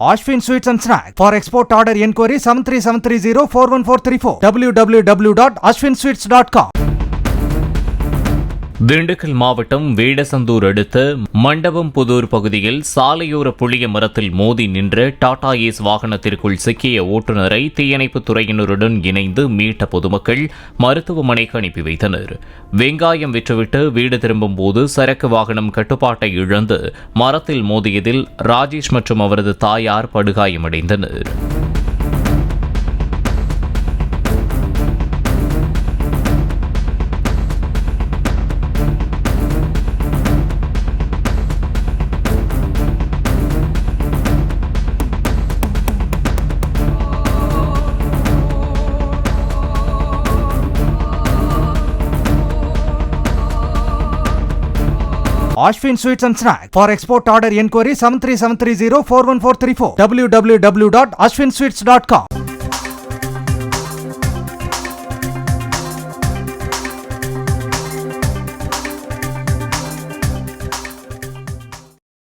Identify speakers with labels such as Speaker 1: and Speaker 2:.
Speaker 1: Ashwin Sweets and Snacks. For export order enquiry 7373041434 www.ashwinsweets.com.
Speaker 2: Dindigul மாவட்டம் வேடசந்தூர் அடுத்த மண்டபம்புதூர் பகுதியில் சாலையோர புளிய மரத்தில் மோதி நின்ற டாடா ஏஸ் வாகனத்திற்குள் சிக்கிய ஓட்டுநரை தீயணைப்புத் துறையினருடன் இணைந்து மீட்ட பொதுமக்கள் மருத்துவமனைக்கு அனுப்பி வைத்தனர். வெங்காயம் விற்றுவிட்டு வீடு திரும்பும்போது சரக்கு வாகனம் கட்டுப்பாட்டை இழந்து மரத்தில் மோதியதில் ராஜேஷ் மற்றும் அவரது தாயார் படுகாயமடைந்தனர்.
Speaker 1: Ashwin Sweets and Snacks. For export order enquiry 7373041434 www.ashwinsweets.com.